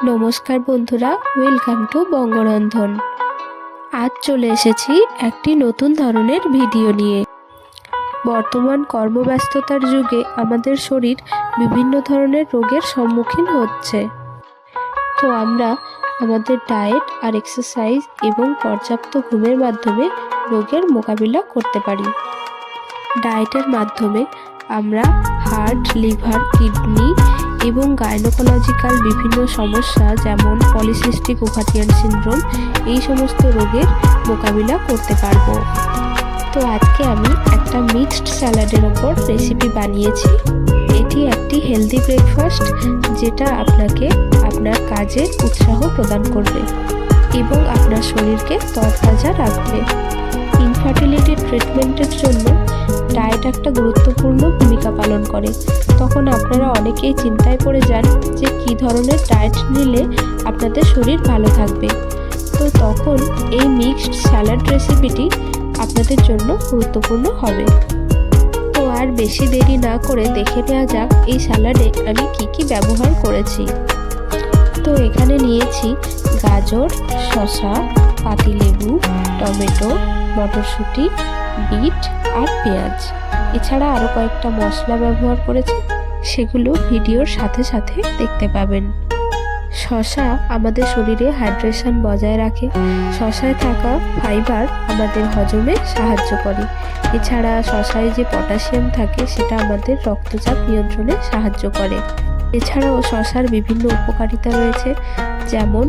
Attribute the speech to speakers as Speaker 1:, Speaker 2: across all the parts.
Speaker 1: নমস্কার বন্ধুরা, welcome to বঙ্গরন্ধন। আজ চলে এসেছি একটি নতুন ধরনের ভিডিও নিয়ে। বর্তমান কর্মব্যস্ততার যুগে আমাদের শরীর বিভিন্ন ধরনের রোগের সম্মুখীন হচ্ছে। তো আমরা আমাদের ডায়েট আর এক্সারসাইজ এবং পর্যাপ্ত ঘুমের মাধ্যমে রোগের মোকাবিলা করতে পারি। ডায়েটের মাধ্যমে আমরা হার্ট, লিভার, কিডনি এবং গাইনোকোলজিক্যাল বিভিন্ন সমস্যা যেমন পলিসিস্টিক ওভারিয়ান সিনড্রোম এই সমস্ত রোগের মোকাবিলা করতে পারবো। তো আজকে আমি একটা মিক্সড স্যালাডের ওপর রেসিপি বানিয়েছি। এটি একটি হেলদি ব্রেকফাস্ট যেটা আপনাকে আপনার কাজে উৎসাহ প্রদান করবে এবং আপনার শরীরকে তরতাজা রাখবে। ইনফার্টিলিটি ট্রিটমেন্টের জন্য ডায়েট একটা গুরুত্বপূর্ণ ভূমিকা পালন করে। তখন আপনারা অনেকেই চিন্তায় পড়ে যান যে কী ধরনের ডায়েট নিলে আপনাদের শরীর ভালো থাকবে। তো তখন এই মিক্সড স্যালাড রেসিপিটি আপনাদের জন্য গুরুত্বপূর্ণ হবে। তো আর বেশি দেরি না করে দেখে নেওয়া যাক এই স্যালাডে আমি কি কি ব্যবহার করেছি। তো এখানে নিয়েছি গাজর, শসা, পাতিলেবু, টমেটো, মটরশুঁটি, বিট আর পেঁয়াজ। এছাড়া আরও কয়েকটা মশলা ব্যবহার করেছি, সেগুলো ভিডিওর সাথে সাথে দেখতে পাবেন। শসা আমাদের শরীরে হাইড্রেশন বজায় রাখে। শসায় থাকা ফাইবার আমাদের হজমে সাহায্য করে। এছাড়া শসায় যে পটাশিয়াম থাকে সেটা আমাদের রক্তচাপ নিয়ন্ত্রণে সাহায্য করে। এছাড়াও শসার বিভিন্ন উপকারিতা রয়েছে, যেমন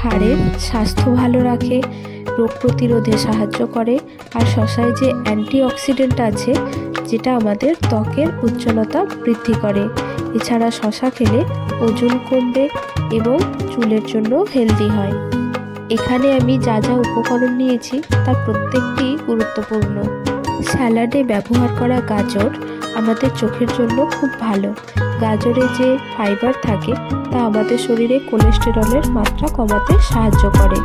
Speaker 1: হাড়ের স্বাস্থ্য ভালো রাখে, রোগ প্রতিরোধে সাহায্য করে, আর শসায় যে অ্যান্টিঅক্সিডেন্ট আছে যেটা আমাদের ত্বকের উজ্জ্বলতা বৃদ্ধি করে। এছাড়া শসা খেলে ওজন কমবে এবং চুলের জন্য হেলদি হয়। এখানে আমি যা যা উপকরণ নিয়েছি তার প্রত্যেকটি গুরুত্বপূর্ণ। স্যালাডে ব্যবহার করা গাজর আমাদের চোখের জন্য খুব ভালো। গাজরে যে ফাইবার থাকে তা আমাদের শরীরে কোলেস্টেরলের মাত্রা কমাতে সাহায্য করে।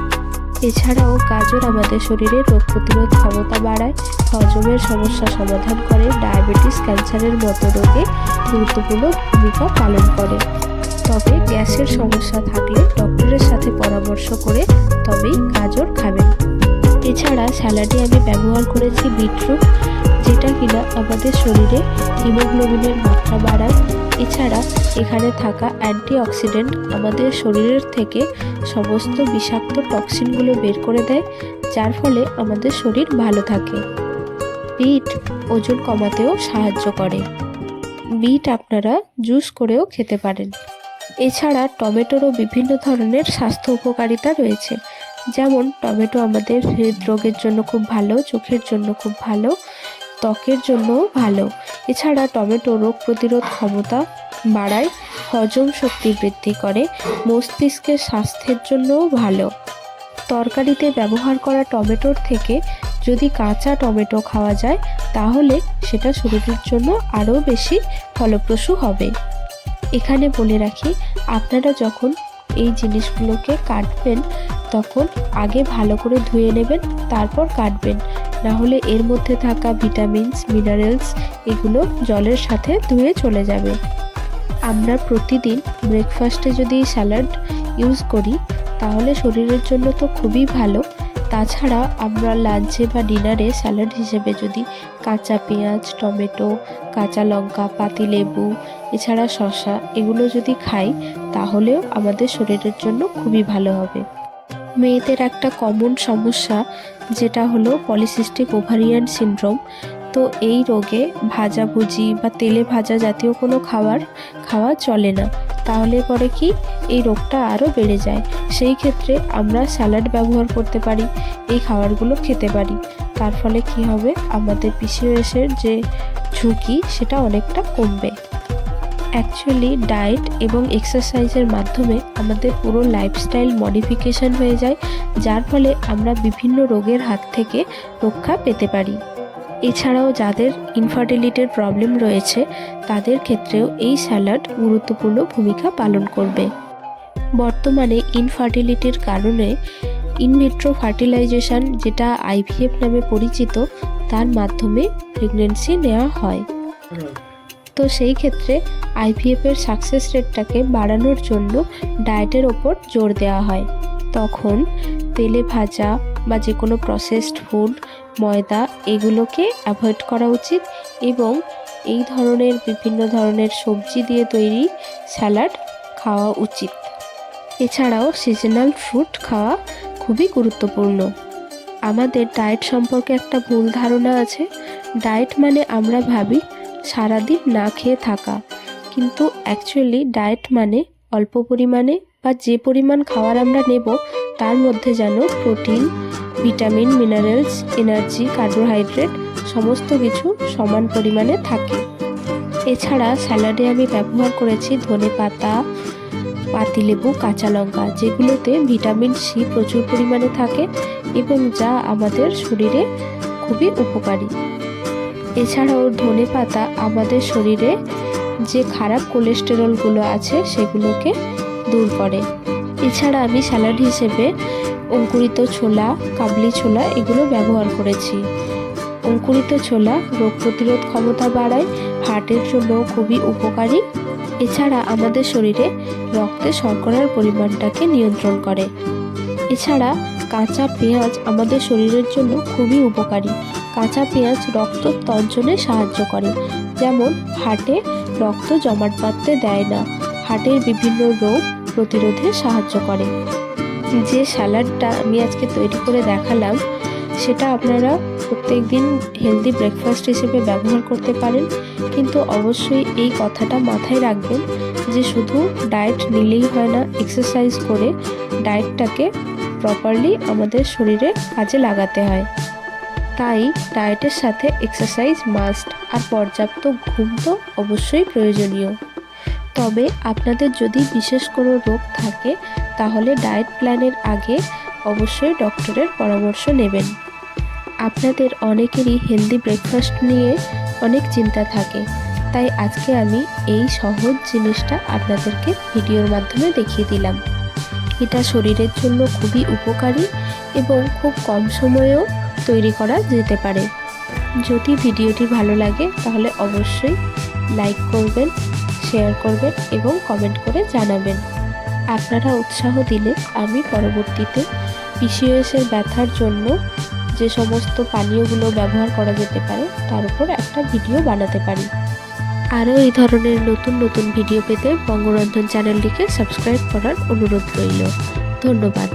Speaker 1: এছাড়াও গাজর আমাদের শরীরে রোগ প্রতিরোধ ক্ষমতা বাড়ায়, হজমের সমস্যা সমাধান করে, ডায়াবেটিস, ক্যান্সারের মতো রোগে গুরুত্বপূর্ণ ভূমিকা পালন করে। তবে গ্যাসের সমস্যা থাকলে ডক্টরের সাথে পরামর্শ করে তবেই গাজর খাবেন। এছাড়া স্যালাডে আমি ব্যবহার করেছি বিটরুট, যেটা কিনা আমাদের শরীরে হিমোগ্লোবিনের মাত্রা বাড়ায়। এছাড়া এখানে থাকা অ্যান্টিঅক্সিডেন্ট আমাদের শরীরের থেকে সমস্ত বিষাক্ত টক্সিনগুলো বের করে দেয়, যার ফলে আমাদের শরীর ভালো থাকে। বিট ওজন কমাতেও সাহায্য করে। বিট আপনারা জুস করেও খেতে পারেন। এছাড়া টমেটোরও বিভিন্ন ধরনের স্বাস্থ্য উপকারিতা রয়েছে, যেমন টমেটো আমাদের হৃদরোগের জন্য খুব ভালো, চোখের জন্য খুব ভালো, ত্বকের জন্যও ভালো। এছাড়া টমেটো রোগ প্রতিরোধ ক্ষমতা বাড়ায়, হজম শক্তি বৃদ্ধি করে, মস্তিষ্কের স্বাস্থ্যের জন্যও ভালো। তরকারিতে ব্যবহার করা টমেটোর থেকে যদি কাঁচা টমেটো খাওয়া যায় তাহলে সেটা শরীরের জন্য আরও বেশি ফলপ্রসূ হবে। এখানে বলে রাখি, আপনারা যখন এই জিনিসগুলোকে কাটবেন তখন আগে ভালো করে ধুয়ে নেবেন, তারপর কাটবেন, না হলে এর মধ্যে থাকা ভিটামিনস, মিনারেলস এগুলো জলের সাথে ধুয়ে চলে যাবে। আমরা প্রতিদিন ব্রেকফাস্টে যদি স্যালাড ইউজ করি তাহলে শরীরের জন্য তো খুবই ভালো। তাছাড়া আমরা লাঞ্চে বা ডিনারে স্যালাড হিসেবে যদি কাঁচা পেঁয়াজ, টমেটো, কাঁচা লঙ্কা, পাতিলেবু, এছাড়া শসা এগুলো যদি খাই তাহলেও আমাদের শরীরের জন্য খুবই ভালো হবে। মেয়েদের একটা কমন সমস্যা যেটা হলো পলিসিস্টিক ওভারিয়ান সিনড্রোম। তো এই রোগে ভাজাভুজি বা তেলে ভাজা জাতীয় কোনো খাবার খাওয়া চলে না, তাহলে পরে কি এই রোগটা আরও বেড়ে যায়। সেই ক্ষেত্রে আমরা স্যালাড ব্যবহার করতে পারি, এই খাবারগুলো খেতে পারি। তার ফলে কি হবে, আমাদের পিসিওএসের যে ঝুঁকি সেটা অনেকটা কমবে। অ্যাকচুয়ালি ডায়েট এবং এক্সারসাইজের মাধ্যমে আমাদের পুরো লাইফস্টাইল মডিফিকেশন হয়ে যায়, যার ফলে আমরা বিভিন্ন রোগের হাত থেকে রক্ষা পেতে পারি। এছাড়াও যাদের ইনফার্টিলিটির প্রবলেম রয়েছে তাদের ক্ষেত্রেও এই স্যালাড গুরুত্বপূর্ণ ভূমিকা পালন করবে। বর্তমানে ইনফার্টিলিটির কারণে ইনভিট্রো ফার্টিলাইজেশন, যেটা আইভিএফ নামে পরিচিত, তার মাধ্যমে প্রেগনেন্সি নেওয়া হয়। তো সেই ক্ষেত্রে আইভিএফের সাকসেস রেটটাকে বাড়ানোর জন্য ডায়েটের ওপর জোর দেওয়া হয়। তখন তেলে ভাজা বা যে কোনো প্রসেসড ফুড, ময়দা এগুলোকে অ্যাভয়েড করা উচিত এবং এই ধরনের বিভিন্ন ধরনের সবজি দিয়ে তৈরি স্যালাড খাওয়া উচিত। এছাড়াও সিজনাল ফ্রুট খাওয়া খুবই গুরুত্বপূর্ণ। আমাদের ডায়েট সম্পর্কে একটা ভুল ধারণা আছে। ডায়েট মানে আমরা ভাবি সারাদিন না খেয়ে থাকা, কিন্তু অ্যাকচুয়ালি ডায়েট মানে অল্প পরিমাণে বা যে পরিমাণ খাবার আমরা নেব তার মধ্যে যেন protein, vitamin, minerals, energy, carbohydrate সমস্ত কিছু সমান পরিমাণে থাকে। এছাড়া স্যালাডে আমি ব্যবহার করেছি ধনেপাতা, পাতিলেবু, কাঁচা লঙ্কা, যেগুলোতে ভিটামিন সি প্রচুর পরিমাণে থাকে এবং যা আমাদের শরীরে খুবই উপকারী। এছাড়াও ধনেপাতা আমাদের শরীরে যে খারাপ কোলেস্টেরলগুলো আছে সেগুলোকে দূর করে। এছাড়া আমি স্যালাড হিসেবে অঙ্কুরিত ছোলা, কাবলি ছোলা এগুলো ব্যবহার করেছি। অঙ্কুরিত ছোলা রোগ প্রতিরোধ ক্ষমতা বাড়ায়, হার্টের জন্য খুবই উপকারী। এছাড়া আমাদের শরীরে রক্তে শর্করার পরিমাণটাকে নিয়ন্ত্রণ করে। এছাড়া কাঁচা পেঁয়াজ আমাদের শরীরের জন্য খুবই উপকারী। কাঁচা পেঁয়াজ রক্ত তঞ্চনে সাহায্য করে, যেমন হার্টে রক্ত জমাট বাঁধতে দেয় না, হার্টের বিভিন্ন রোগ প্রতিরোধে সাহায্য করে। যে স্যালাডটা আমি আজকে তৈরি করে দেখালাম সেটা আপনারা প্রত্যেক দিন হেলদি ব্রেকফাস্ট হিসেবে ব্যবহার করতে পারেন, কিন্তু অবশ্যই এই কথাটা মাথায় রাখবেন যে শুধু ডায়েট নিলেই হয় না, এক্সারসাইজ করে ডায়েটটাকে প্রপারলি আমাদের শরীরে কাজে লাগাতে হয়। তাই ডায়েটের সাথে এক্সারসাইজ মাস্ট, আর পর্যাপ্ত ঘুম তো অবশ্যই প্রয়োজনীয়। তবে আপনাদের যদি বিশেষ কোনো রোগ থাকে তাহলে ডায়েট প্ল্যানের আগে অবশ্যই ডক্টরের পরামর্শ নেবেন। আপনাদের অনেকেরই হেলদি ব্রেকফাস্ট নিয়ে অনেক চিন্তা থাকে, তাই আজকে আমি এই সহজ জিনিসটা আপনাদেরকে ভিডিওর মাধ্যমে দেখিয়ে দিলাম। এটা শরীরের জন্য খুবই উপকারী এবং খুব কম সময়েও তৈরি করা যেতে পারে। যদি ভিডিওটি ভালো লাগে তাহলে অবশ্যই লাইক করবেন, শেয়ার করবেন এবং কমেন্ট করে জানাবেন। আপনারা উৎসাহ দিলে আমি পরবর্তীতে পিসিওএসের ব্যথার জন্য যে সমস্ত পানীয়গুলো ব্যবহার করা যেতে পারে তার উপর একটা ভিডিও বানাতে পারি। আরও এই ধরনের নতুন নতুন ভিডিও পেতে বঙ্গরন্ধন চ্যানেলটিকে সাবস্ক্রাইব করার অনুরোধ রইল। ধন্যবাদ।